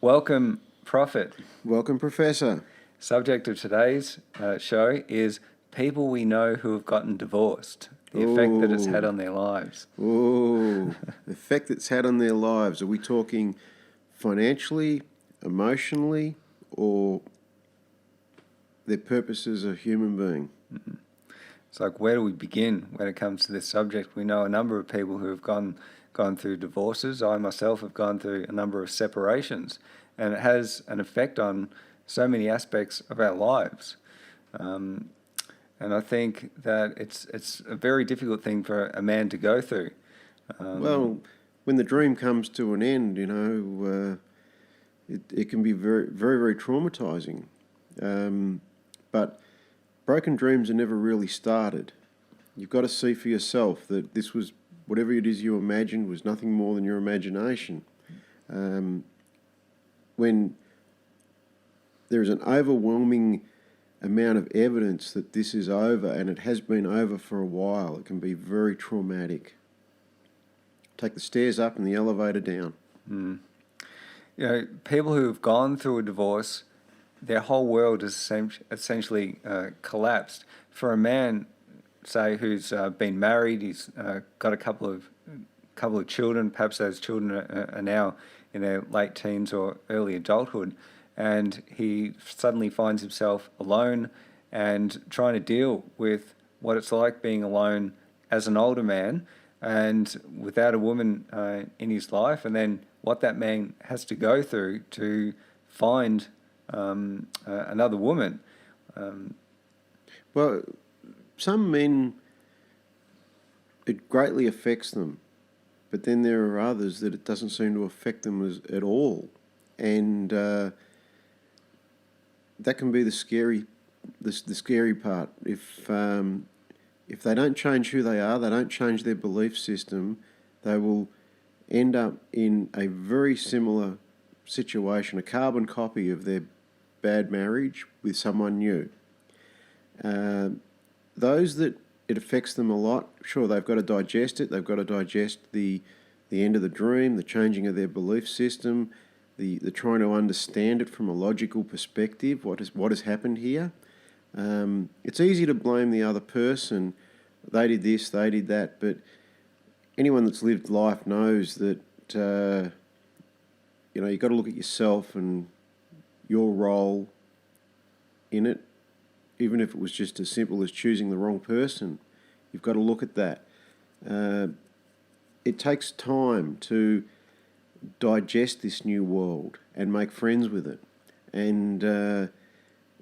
Welcome, Prophet. Welcome, Professor. Subject of today's show is people we know who have gotten divorced, the effect that it's had on their lives. Oh, the effect it's had on their lives. Are we talking financially, emotionally, or their purpose as a human being? Mm-hmm. It's like, where do we begin when it comes to this subject? We know a number of people who have gone through divorces. I myself have gone through a number of separations, and it has an effect on so many aspects of our lives. And I think that it's a very difficult thing for a man to go through. Well, when the dream comes to an end, it can be very, very, very traumatizing. But broken dreams are never really started. You've got to see for yourself that this was, whatever it is you imagined, was nothing more than your imagination. When there is an overwhelming amount of evidence that this is over, and it has been over for a while, it can be very traumatic. Take the stairs up and the elevator down. Mm. You know, people who have gone through a divorce, their whole world has essentially collapsed. For a man, say, who's been married, he's got a couple of children, perhaps those children are now in their late teens or early adulthood, and he suddenly finds himself alone and trying to deal with what it's like being alone as an older man and without a woman in his life, and then what that man has to go through to find another woman. Well, some men, it greatly affects them, but then there are others that it doesn't seem to affect them at all. And that can be the scary part. If they don't change who they are, they don't change their belief system, they will end up in a very similar situation, a carbon copy of their bad marriage with someone new. Those that it affects them a lot, sure, they've got to digest it. They've got to digest the end of the dream, the changing of their belief system, the trying to understand it from a logical perspective. What has happened here? It's easy to blame the other person. They did this, they did that, but anyone that's lived life knows that you've got to look at yourself and your role in it. Even if it was just as simple as choosing the wrong person, you've got to look at that. It takes time to digest this new world and make friends with it. And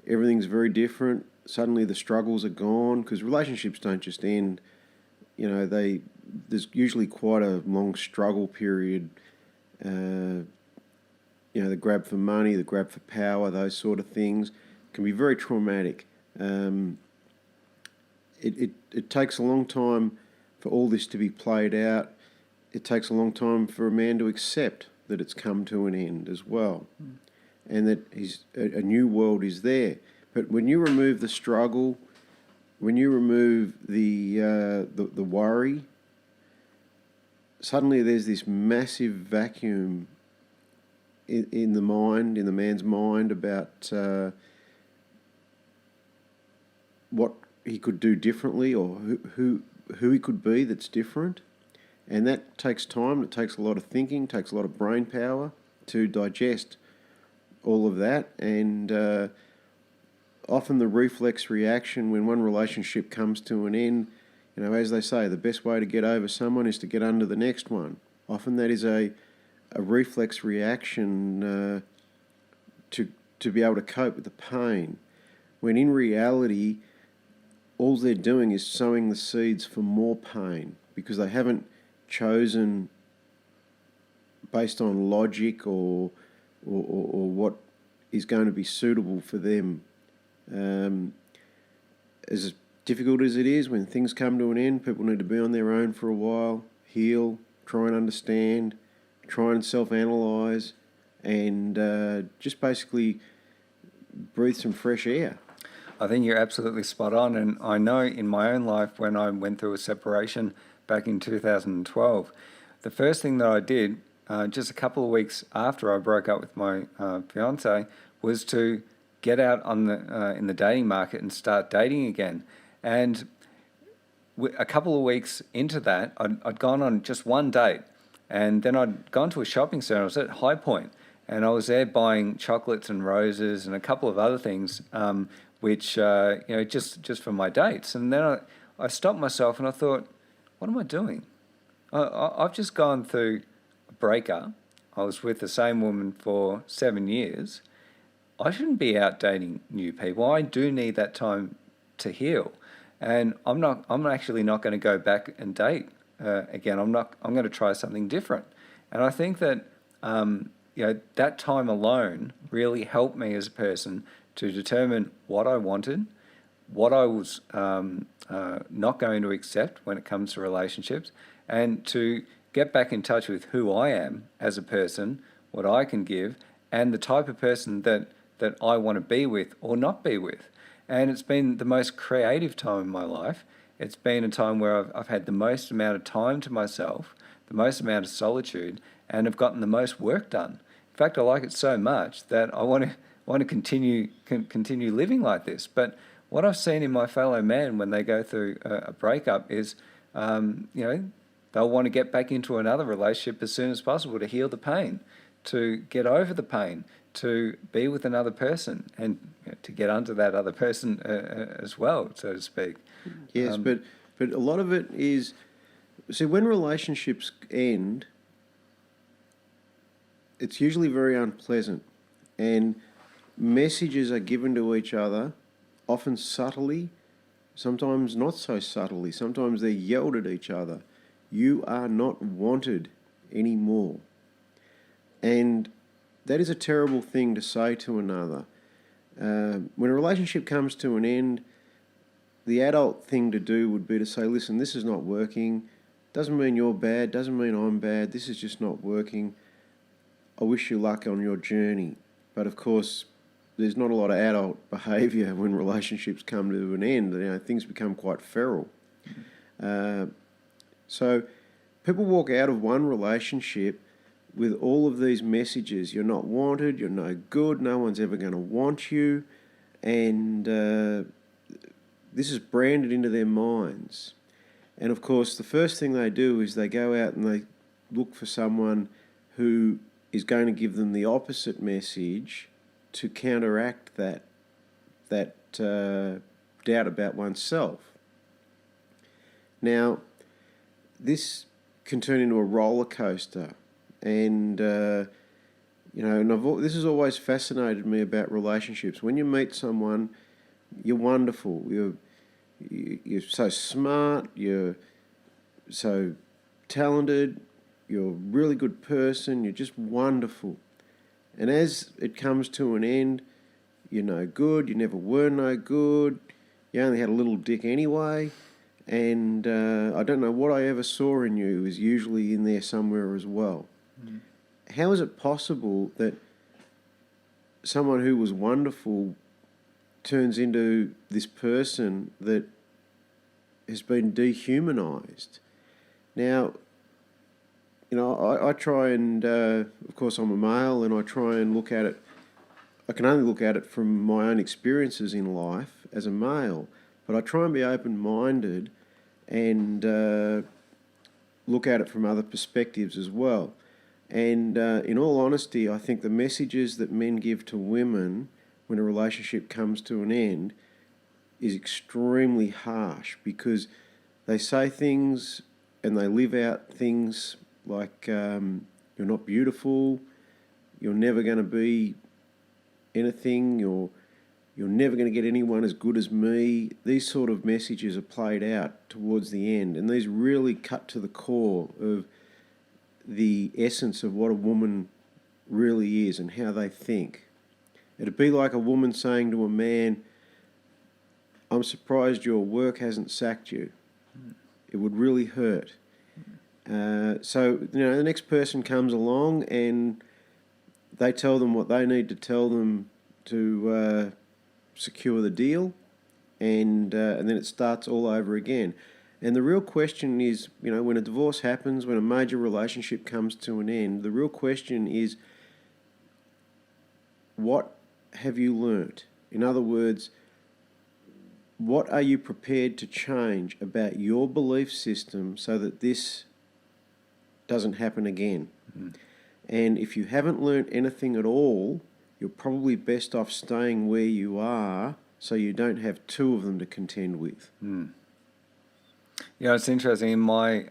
everything's very different. Suddenly the struggles are gone, because relationships don't just end. There's usually quite a long struggle period. The grab for money, the grab for power, those sort of things can be very traumatic. It takes a long time for all this to be played out. It takes a long time for a man to accept that it's come to an end as well, and that a new world is there. But when you remove the struggle, when you remove the worry, suddenly there's this massive vacuum in the man's mind about what he could do differently, or who he could be that's different. And that takes time, it takes a lot of thinking, takes a lot of brain power to digest all of that. And often the reflex reaction when one relationship comes to an end, as they say, the best way to get over someone is to get under the next one. Often that is a reflex reaction to be able to cope with the pain, when in reality all they're doing is sowing the seeds for more pain, because they haven't chosen based on logic or what is going to be suitable for them. As difficult as it is, when things come to an end, people need to be on their own for a while, heal, try and understand, try and self-analyse, and just basically breathe some fresh air. I think you're absolutely spot on, and I know in my own life when I went through a separation back in 2012, the first thing that I did just a couple of weeks after I broke up with my fiance was to get out on the in the dating market and start dating again. And a couple of weeks into that, I'd gone on just one date, and then I'd gone to a shopping centre. I was at High Point, and I was there buying chocolates and roses and a couple of other things, which just for my dates. And then I stopped myself and I thought, what am I doing? I've just gone through a breakup. I was with the same woman for 7 years. I shouldn't be out dating new people. I do need that time to heal, and I'm actually not going to go back and date again. I'm going to try something different. And I think that that time alone really helped me as a person to determine what I wanted, what I was not going to accept when it comes to relationships, and to get back in touch with who I am as a person, what I can give, and the type of person that I want to be with or not be with. And it's been the most creative time in my life. It's been a time where I've had the most amount of time to myself, the most amount of solitude, and have gotten the most work done. In fact, I like it so much that I want to continue living like this. But what I've seen in my fellow men when they go through a breakup is, they'll want to get back into another relationship as soon as possible to heal the pain, to get over the pain, to be with another person, and to get under that other person as well, so to speak. Yes, but a lot of it is, see, when relationships end, it's usually very unpleasant, and messages are given to each other, often subtly, sometimes not so subtly. Sometimes they're yelled at each other. You are not wanted anymore. And that is a terrible thing to say to another. When a relationship comes to an end, the adult thing to do would be to say, listen, this is not working. Doesn't mean you're bad. Doesn't mean I'm bad. This is just not working. I wish you luck on your journey. But of course, there's not a lot of adult behaviour when relationships come to an end. Things become quite feral. So people walk out of one relationship with all of these messages. You're not wanted, you're no good, no one's ever going to want you. And this is branded into their minds. And of course, the first thing they do is they go out and they look for someone who is going to give them the opposite message to counteract that doubt about oneself. Now, this can turn into a roller coaster, and this has always fascinated me about relationships. When you meet someone, you're wonderful. You're so smart. You're so talented. You're a really good person. You're just wonderful. And as it comes to an end, you're no good. You never were no good. You only had a little dick anyway. And I don't know what I ever saw in you is usually in there somewhere as well. Mm. How is it possible that someone who was wonderful turns into this person that has been dehumanised? Now, I try and, of course I'm a male, and I try and look at it, I can only look at it from my own experiences in life as a male, but I try and be open-minded and look at it from other perspectives as well. And in all honesty, I think the messages that men give to women when a relationship comes to an end is extremely harsh, because they say things and they live out things like you're not beautiful, you're never going to be anything, you're never going to get anyone as good as me. These sort of messages are played out towards the end, and these really cut to the core of the essence of what a woman really is and how they think. It'd be like a woman saying to a man, I'm surprised your work hasn't sacked you. It would really hurt. So the next person comes along and they tell them what they need to tell them to secure the deal, and then it starts all over again. And the real question is, when a divorce happens, when a major relationship comes to an end, the real question is, what have you learnt? In other words, what are you prepared to change about your belief system so that this doesn't happen again? Mm. And if you haven't learnt anything at all, you're probably best off staying where you are so you don't have two of them to contend with. Mm. It's interesting. In my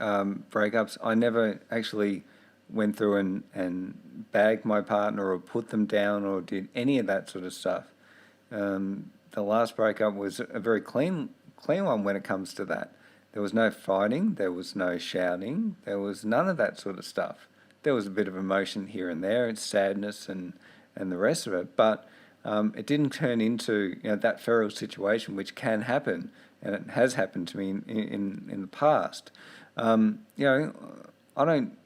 breakups, I never actually went through and bagged my partner or put them down or did any of that sort of stuff. The last breakup was a very clean one when it comes to that. There was no fighting, there was no shouting, there was none of that sort of stuff. There was a bit of emotion here and there, and sadness and the rest of it, but it didn't turn into that feral situation, which can happen, and it has happened to me in the past. I don't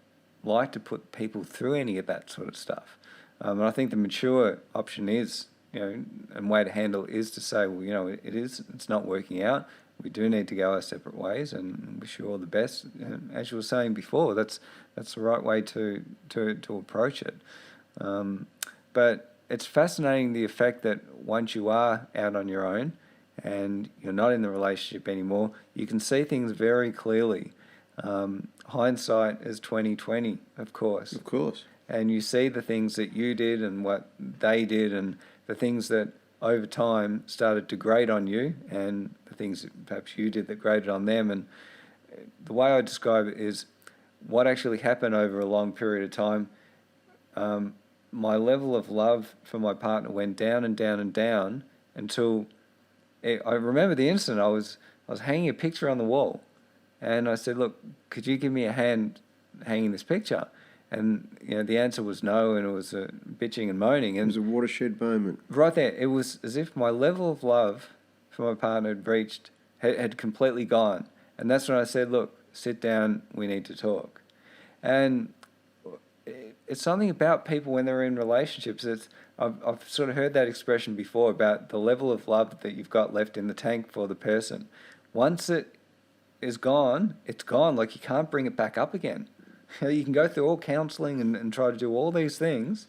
like to put people through any of that sort of stuff, and I think the mature option is, and way to handle it is to say, well, it's not working out. We do need to go our separate ways, and wish you all the best. And as you were saying before, that's the right way to approach it. But it's fascinating the effect that once you are out on your own and you're not in the relationship anymore, you can see things very clearly. Hindsight is 20/20, of course. Of course. And you see the things that you did and what they did, and the things that over time started to grate on you, and the things that perhaps you did that grated on them. And the way I describe it is what actually happened over a long period of time. My level of love for my partner went down and down and down until I remember the instant I was hanging a picture on the wall, and I said, "Look, could you give me a hand hanging this picture?" And the answer was no, and it was bitching and moaning. And it was a watershed moment. Right there, it was as if my level of love for my partner had completely gone. And that's when I said, "Look, sit down. We need to talk." And it's something about people when they're in relationships. I've sort of heard that expression before about the level of love that you've got left in the tank for the person. Once it is gone, it's gone. Like, you can't bring it back up again. You can go through all counselling and try to do all these things,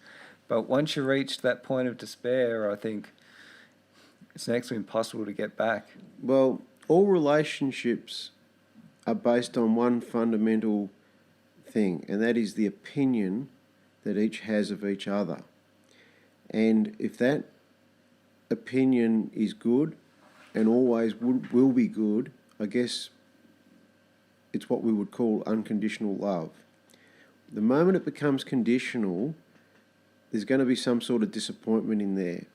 but once you reach that point of despair, I think it's next to impossible to get back. Well, all relationships are based on one fundamental thing, and that is the opinion that each has of each other. And if that opinion is good and always will be good, I guess it's what we would call unconditional love. The moment it becomes conditional, there's going to be some sort of disappointment in there.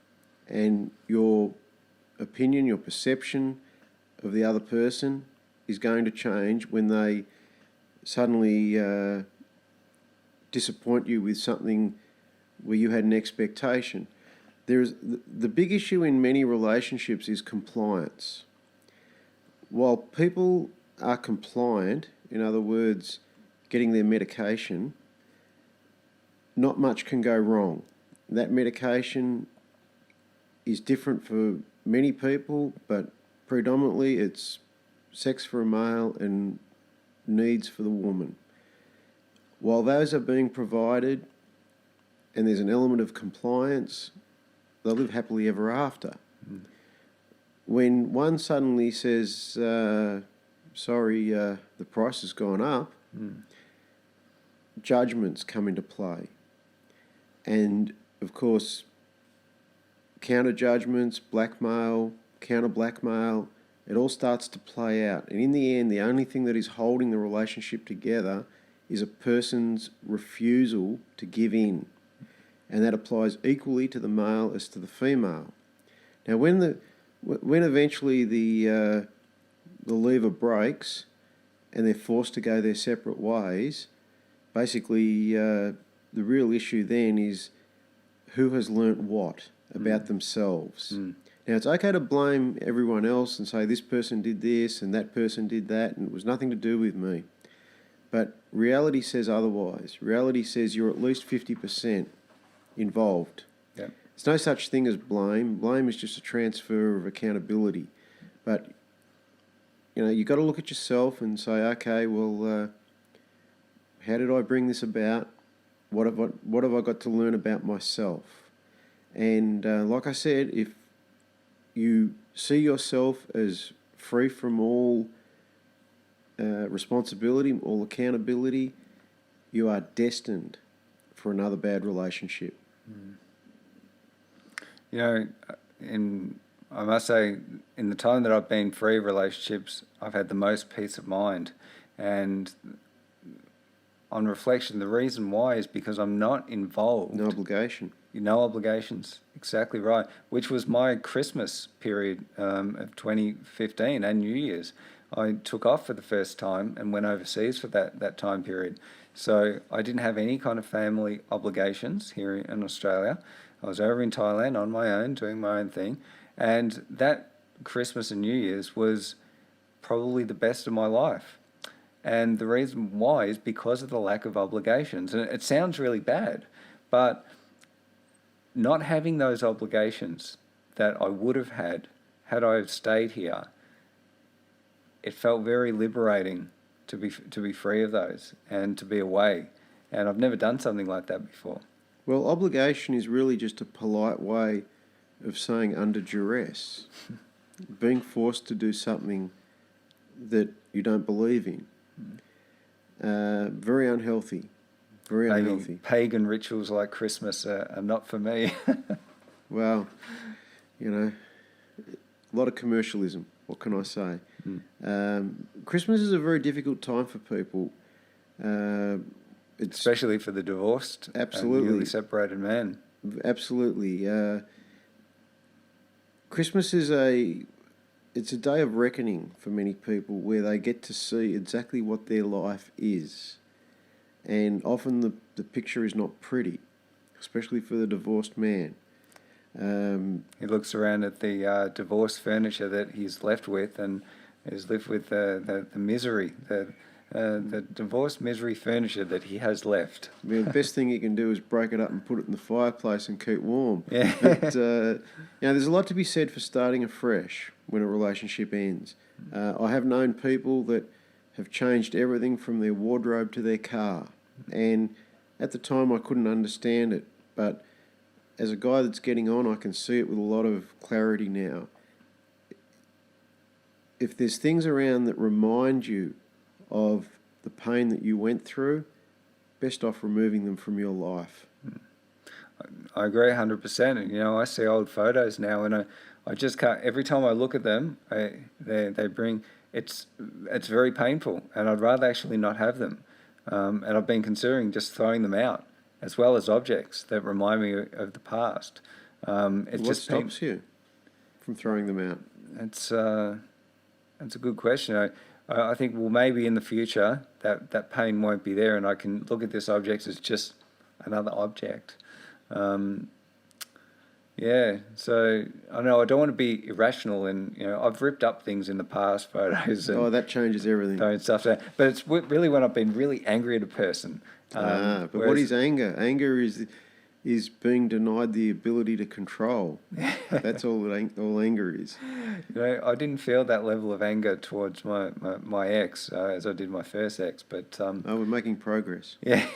And your opinion, your perception of the other person is going to change when they suddenly disappoint you with something where you had an expectation. There's the big issue in many relationships is compliance. While people are compliant, in other words, getting their medication, not much can go wrong. That medication is different for many people, but predominantly it's sex for a male and needs for the woman. While those are being provided and there's an element of compliance, they'll live happily ever after. Mm. When one suddenly says, sorry, the price has gone up, judgments come into play. And, of course, counter-judgments, blackmail, counter-blackmail, it all starts to play out. And in the end, the only thing that is holding the relationship together is a person's refusal to give in. And that applies equally to the male as to the female. Now, when eventually the lever breaks and they're forced to go their separate ways, basically the real issue then is who has learnt what about themselves. Now, it's okay to blame everyone else and say this person did this and that person did that and it was nothing to do with me. But reality says otherwise. Reality says you're at least 50% involved. Yep. There's no such thing as blame. Blame is just a transfer of accountability. But you got to look at yourself and say, okay, well, how did I bring this about? What have I got to learn about myself? And like I said, if you see yourself as free from all responsibility, all accountability, you are destined for another bad relationship. You know, I must say, in the time that I've been free of relationships, I've had the most peace of mind. And on reflection, the reason why is because I'm not involved. No obligation. No obligations. Exactly right. Which was my Christmas period of 2015 and New Year's. I took off for the first time and went overseas for that time period. So I didn't have any kind of family obligations here in Australia. I was over in Thailand on my own, doing my own thing. And that Christmas and New Year's was probably the best of my life. And the reason why is because of the lack of obligations. And it sounds really bad, but not having those obligations that I would have had I stayed here, it felt very liberating to be free of those and to be away. And I've never done something like that before. Well, obligation is really just a polite way of saying under duress, being forced to do something that you don't believe in. Very unhealthy. Very unhealthy. Pagan rituals like Christmas are not for me. Well, a lot of commercialism. What can I say? Christmas is a very difficult time for people. Especially for the divorced, newly separated man. Absolutely. Christmas is a day of reckoning for many people where they get to see exactly what their life is. And often the picture is not pretty, especially for the divorced man. He looks around at the divorced furniture that he's left with and has lived with the misery, the divorced misery furniture that he has left. I mean, the best thing you can do is break it up and put it in the fireplace and keep warm. Yeah. But, there's a lot to be said for starting afresh when a relationship ends. I have known people that have changed everything from their wardrobe to their car. And at the time I couldn't understand it, but as a guy that's getting on, I can see it with a lot of clarity now. If there's things around that remind you of the pain that you went through, best off removing them from your life. I agree 100%. I see old photos now and I just can't, every time I look at them, they bring, it's very painful and I'd rather actually not have them. And I've been considering just throwing them out as well as objects that remind me of the past. What stops you from throwing them out? That's a good question. I think, well, maybe in the future that pain won't be there and I can look at this object as just another object. So I know I don't want to be irrational and, I've ripped up things in the past, photos. And that changes everything. Throwing stuff down. But it's really when I've been really angry at a person. But what is anger? Anger is being denied the ability to control. That's all anger is. I didn't feel that level of anger towards my ex as I did my first ex, but we're making progress. Yeah.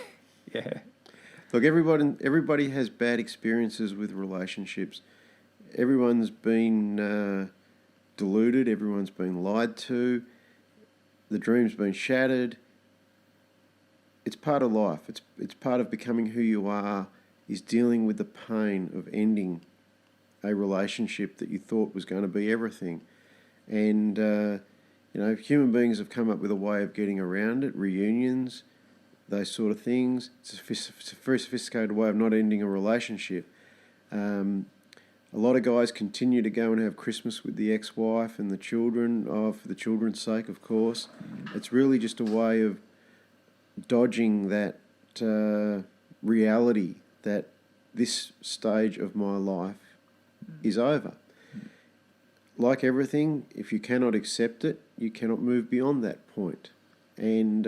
Look, everybody has bad experiences with relationships. Everyone's been deluded. Everyone's been lied to. The dream's been shattered. It's part of life. It's part of becoming who you are. Is dealing with the pain of ending a relationship that you thought was going to be everything. And, human beings have come up with a way of getting around it, reunions, those sort of things. It's a very sophisticated way of not ending a relationship. A lot of guys continue to go and have Christmas with the ex-wife and the children, for the children's sake, of course. It's really just a way of dodging that reality that this stage of my life is over. Like everything, if you cannot accept it, you cannot move beyond that point. And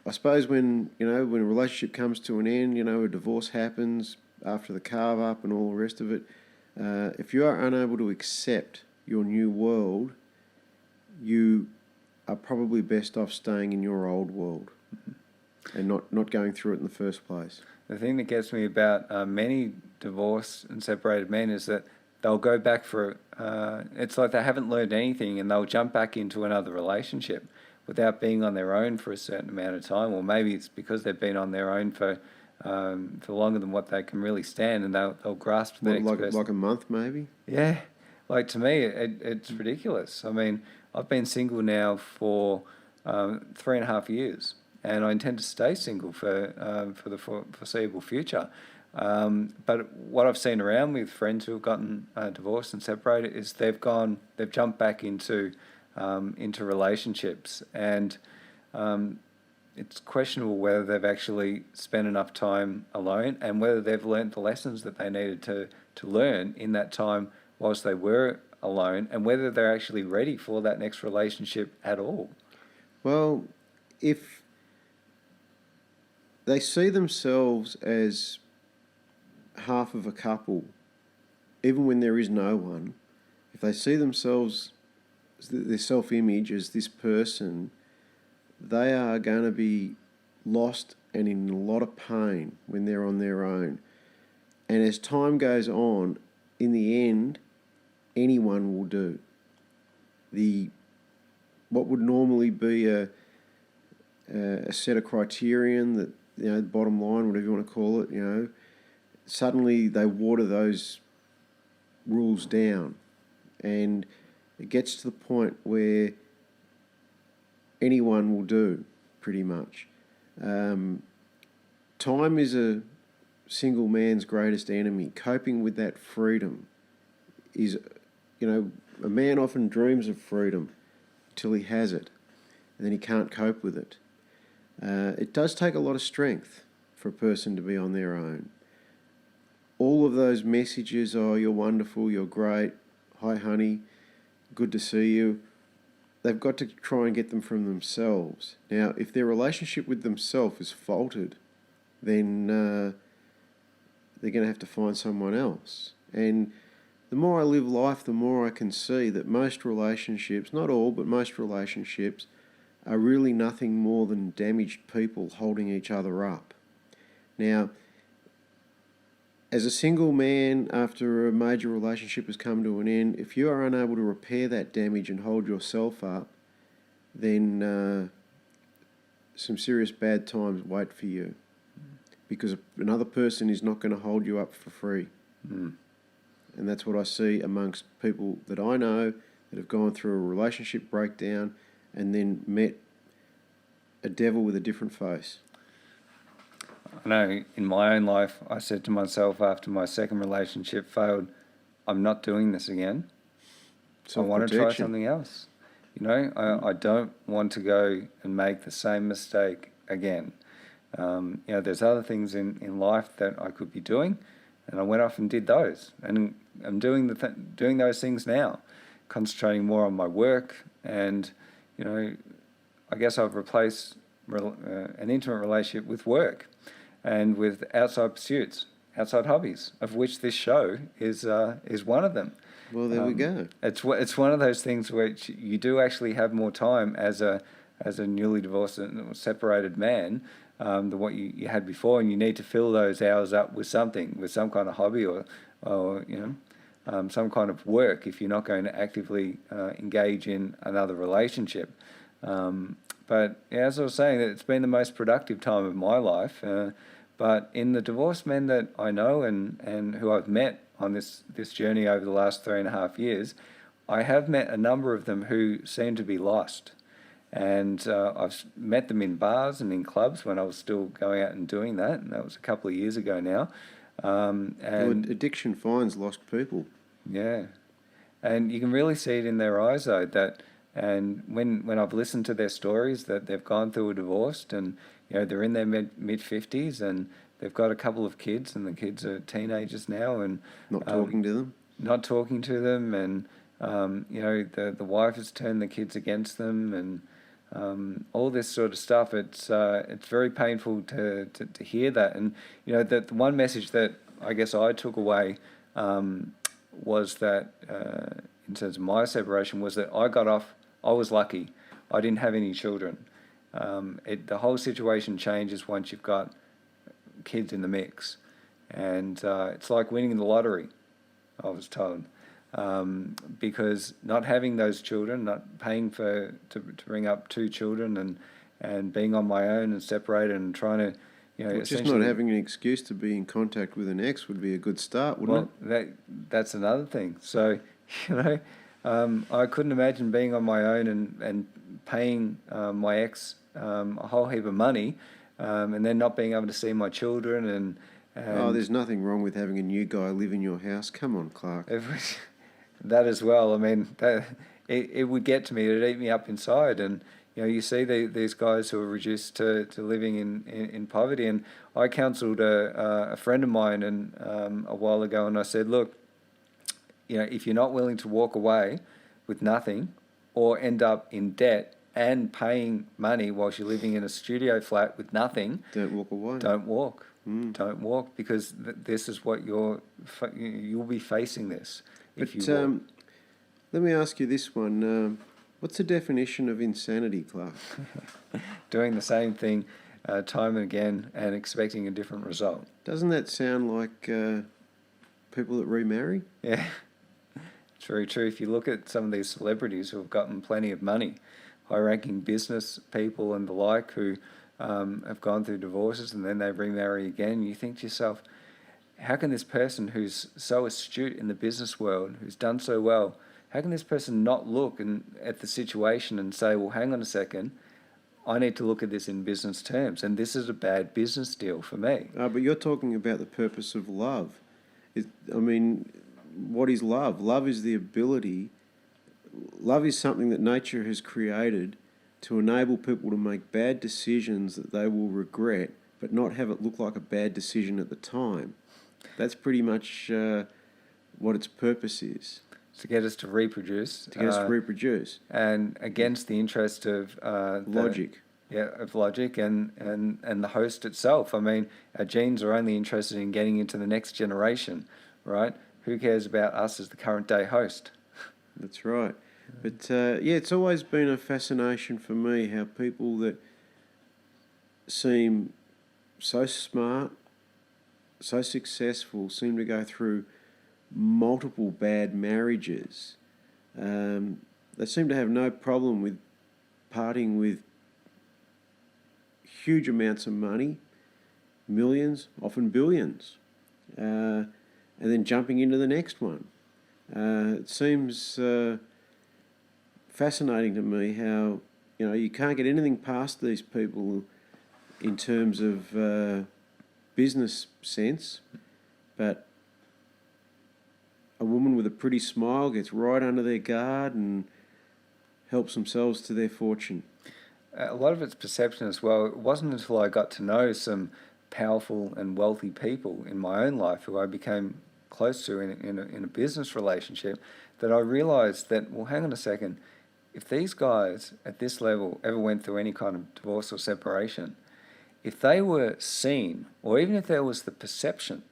I suppose when a relationship comes to an end, a divorce happens after the carve up and all the rest of it, if you are unable to accept your new world, you are probably best off staying in your old world and not going through it in the first place. The thing that gets me about many divorced and separated men is that they'll go back for, it's like they haven't learned anything and they'll jump back into another relationship without being on their own for a certain amount of time, or maybe it's because they've been on their own for longer than what they can really stand, and they'll grasp the next person. Like a month, maybe? Yeah, like to me, it's ridiculous. I mean, I've been single now for 3.5 years, and I intend to stay single for the foreseeable future. But what I've seen around with friends who have gotten divorced and separated is they've jumped back into relationships, and it's questionable whether they've actually spent enough time alone and whether they've learnt the lessons that they needed to learn in that time whilst they were alone, and whether they're actually ready for that next relationship at all. Well, if they see themselves as half of a couple, even when there is no one, if they see themselves, their self-image as this person, they are going to be lost and in a lot of pain when they're on their own. And as time goes on, in the end, anyone will do. What would normally be a set of criterion that, the bottom line, whatever you want to call it, suddenly they water those rules down, and it gets to the point where anyone will do, pretty much. Time is a single man's greatest enemy. Coping with that freedom is, a man often dreams of freedom till he has it, and then he can't cope with it. It does take a lot of strength for a person to be on their own. All of those messages, oh, you're wonderful, you're great, hi honey, good to see you, they've got to try and get them from themselves. Now, if their relationship with themselves is faltered, then they're going to have to find someone else. And the more I live life, the more I can see that most relationships, not all, but most relationships, are really nothing more than damaged people holding each other up. Now, as a single man, after a major relationship has come to an end, if you are unable to repair that damage and hold yourself up, then some serious bad times wait for you, because another person is not going to hold you up for free. And that's what I see amongst people that I know that have gone through a relationship breakdown and then met a devil with a different face. I know in my own life, I said to myself after my second relationship failed, I'm not doing this again. I want to try something else. I don't want to go and make the same mistake again. There's other things in life that I could be doing, and I went off and did those. And I'm doing those things now, concentrating more on my work, and I guess I've replaced an intimate relationship with work and with outside pursuits, outside hobbies, of which this show is one of them. Well, there we go. It's one of those things which you do actually have more time as a newly divorced and separated man than what you had before, and you need to fill those hours up with something, with some kind of hobby or some kind of work if you're not going to actively engage in another relationship. But as I was saying, it's been the most productive time of my life. But in the divorced men that I know and who I've met on this journey over the last 3.5 years, I have met a number of them who seem to be lost. And I've met them in bars and in clubs when I was still going out and doing that. And that was a couple of years ago now. And addiction finds lost people. Yeah. And you can really see it in their eyes, though, and when I've listened to their stories that they've gone through a divorce, and they're in their mid-50s and they've got a couple of kids, and the kids are teenagers now, and not talking to them, and the wife has turned the kids against them, and all this sort of stuff. It's very painful to hear that, and that the one message that I guess I took away was that in terms of my separation was that I got off I was lucky. I didn't have any children. The whole situation changes once you've got kids in the mix. And it's like winning the lottery, I was told. Because not having those children, not paying to bring up two children and being on my own and separated and trying to, Well, just not having an excuse to be in contact with an ex would be a good start, wouldn't it? That's another thing. So, I couldn't imagine being on my own and paying my ex a whole heap of money and then not being able to see my children and there's nothing wrong with having a new guy live in your house. Come on, Clarke. That as well. I mean, it would get to me. It'd eat me up inside. And you see these guys who are reduced to living in poverty. And I counselled a friend of mine a while ago, and I said, look, if you're not willing to walk away with nothing, or end up in debt and paying money whilst you're living in a studio flat with nothing, don't walk away. Don't walk. Don't walk, because this is what you'll be facing this. But let me ask you this one. What's the definition of insanity, Clarke? Doing the same thing time and again and expecting a different result. Doesn't that sound like people that remarry? Yeah, it's very true. If you look at some of these celebrities who have gotten plenty of money, high-ranking business people and the like, who have gone through divorces and then they remarry again, you think to yourself, how can this person who's so astute in the business world, who's done so well, how can this person not look at the situation and say, well, hang on a second, I need to look at this in business terms, and this is a bad business deal for me. But you're talking about the purpose of love. What is love? Love is the ability, love is something that nature has created to enable people to make bad decisions that they will regret, but not have it look like a bad decision at the time. That's pretty much what its purpose is. To get us to reproduce. And against the interest of logic. Of logic and the host itself. I mean, our genes are only interested in getting into the next generation, right? Who cares about us as the current day host? That's right. But it's always been a fascination for me how people that seem so smart, so successful, seem to go through multiple bad marriages. They seem to have no problem with parting with huge amounts of money, millions, often billions, and then jumping into the next one. It seems fascinating to me how you can't get anything past these people in terms of business sense, but a woman with a pretty smile gets right under their guard and helps themselves to their fortune. A lot of it's perception as well. It wasn't until I got to know some powerful and wealthy people in my own life who I became close to in a business relationship that I realised that, well, hang on a second, if these guys at this level ever went through any kind of divorce or separation, if they were seen, or even if there was the perception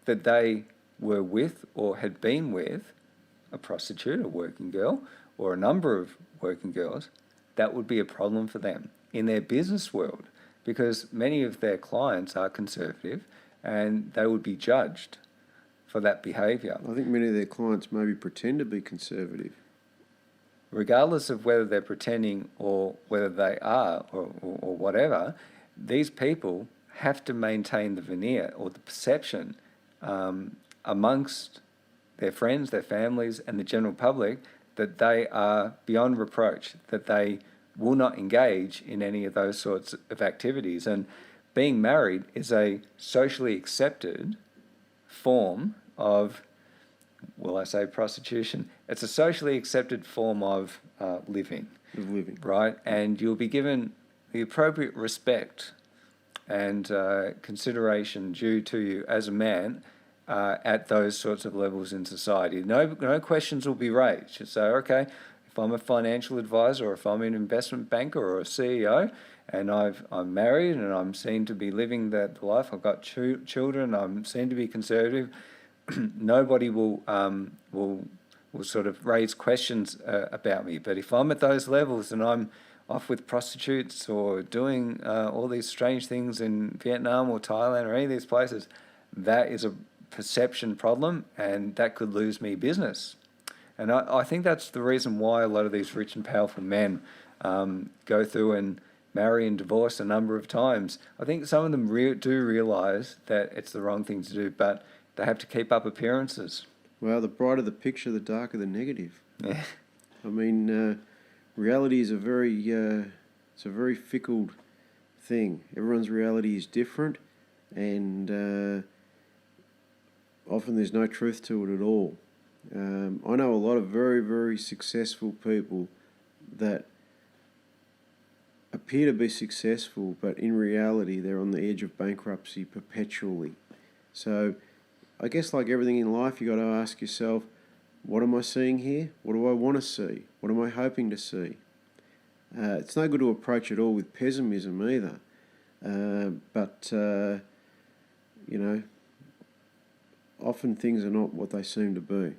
that they were with or had been with a prostitute, a working girl, or a number of working girls, that would be a problem for them in their business world, because many of their clients are conservative and they would be judged for that behaviour. I think many of their clients maybe pretend to be conservative. Regardless of whether they're pretending or whether they are or whatever, these people have to maintain the veneer or the perception amongst their friends, their families, and the general public that they are beyond reproach, that they will not engage in any of those sorts of activities. And being married is a socially accepted form of, will I say prostitution? It's a socially accepted form of living. Right? And you'll be given the appropriate respect and consideration due to you as a man at those sorts of levels in society. No questions will be raised. You say, okay, if I'm a financial advisor or if I'm an investment banker or a CEO and I'm married and I'm seen to be living the life, I've got children, I'm seen to be conservative, nobody will will sort of raise questions about me. But if I'm at those levels and I'm off with prostitutes or doing all these strange things in Vietnam or Thailand or any of these places, that is a perception problem, and that could lose me business. And I think that's the reason why a lot of these rich and powerful men go through and marry and divorce a number of times. I think some of them do realise that it's the wrong thing to do, but they have to keep up appearances. Well, the brighter the picture, the darker the negative. Yeah. I mean, reality is it's a very fickle thing. Everyone's reality is different, and often there's no truth to it at all. I know a lot of very, very successful people that appear to be successful, but in reality they're on the edge of bankruptcy perpetually. So I guess like everything in life, you got to ask yourself, what am I seeing here? What do I want to see? What am I hoping to see? It's no good to approach it all with pessimism either. But often things are not what they seem to be.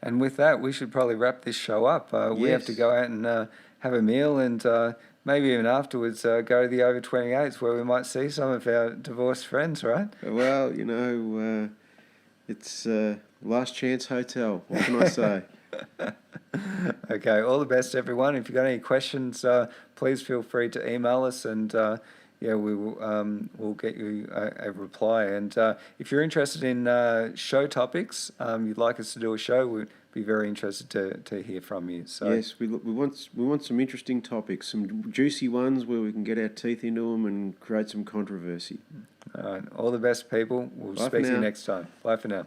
And with that, we should probably wrap this show up. We have to go out and have a meal, and maybe even afterwards go to the over 28s where we might see some of our divorced friends, right? Well, it's last chance hotel. What can I say? Okay, all the best, everyone. If you've got any questions, please feel free to email us, and we will we'll get you a reply. And if you're interested in show topics, you'd like us to do a show, we'd be very interested to hear from you. So yes, we want some interesting topics, some juicy ones where we can get our teeth into them and create some controversy. all the best, people. We'll speak to you next time. Bye for now.